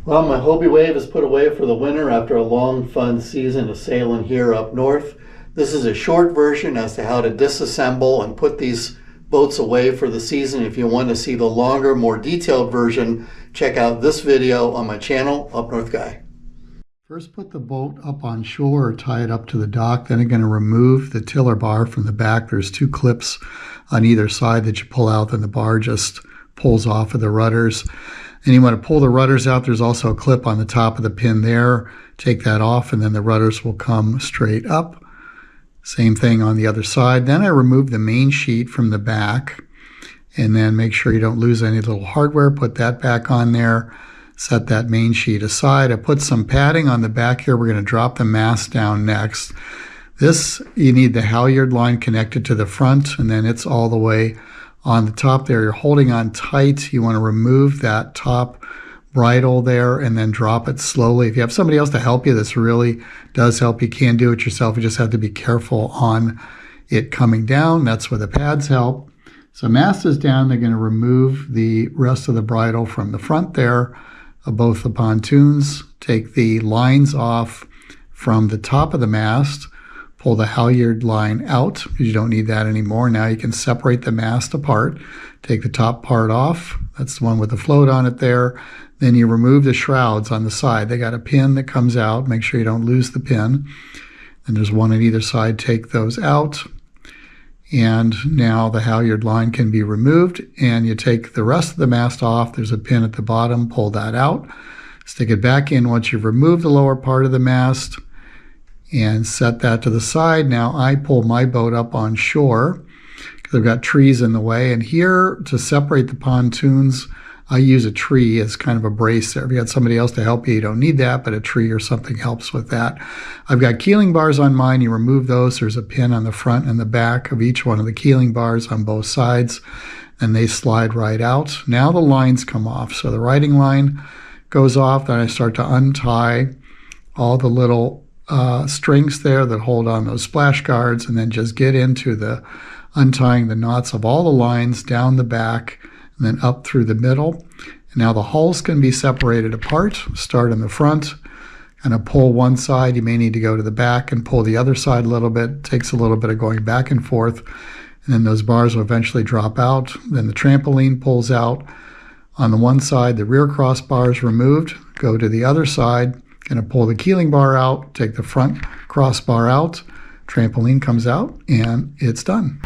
Well, my Hobie wave is put away for the winter after a long, fun season of sailing here up north. This is a short version as to how to disassemble and put these boats away for the season. If you want to see the longer, more detailed version, check out this video on my channel, Up North Guy. First, put the boat up on shore or tie it up to the dock. Then I'm going to remove the tiller bar from the back. There's two clips on either side that you pull out, then the bar just pulls off of the rudders. And you want to pull the rudders out. There's also a clip on the top of the pin there. Take that off, and then the rudders will come straight up. Same thing on the other side. Then I remove the main sheet from the back, and then make sure you don't lose any little hardware. Put that back on there. Set that main sheet aside. I put some padding on the back here. We're going to drop the mast down next. This, you need the halyard line connected to the front, and then it's all the way on the top there. You're holding on tight. You want to remove that top bridle there and then drop it slowly. If you have somebody else to help you, this really does help. You can't do it yourself. You just have to be careful on it coming down. That's where the pads help. So mast is down. They're going to remove the rest of the bridle from the front there of both the pontoons. Take the lines off from the top of the mast. Pull the halyard line out because you don't need that anymore. Now you can separate the mast apart. Take the top part off. That's the one with the float on it there. Then you remove the shrouds on the side. They got a pin that comes out. Make sure you don't lose the pin. And there's one on either side. Take those out. And now the halyard line can be removed. And you take the rest of the mast off. There's a pin at the bottom. Pull that out. Stick it back in once you've removed the lower part of the mast. And set that to the side. Now I pull my boat up on shore because I've got trees in the way. And here, to separate the pontoons, I use a tree as kind of a brace there. If you got somebody else to help you, you don't need that, but a tree or something helps with that. I've got keeling bars on mine. You remove those. There's a pin on the front and the back of each one of the keeling bars on both sides, and they slide right out. Now the lines come off. So the riding line goes off. Then I start to untie all the little strings there that hold on those splash guards, and then just get into the untying the knots of all the lines down the back and then up through the middle. And now the hulls can be separated apart. Start in the front, kind of pull one side. You may need to go to the back and pull the other side a little bit. It takes a little bit of going back and forth, and then those bars will eventually drop out. Then the trampoline pulls out on the one side. The rear crossbar is removed. Go to the other side. Going to pull the keeling bar out, take the front crossbar out, trampoline comes out, and it's done.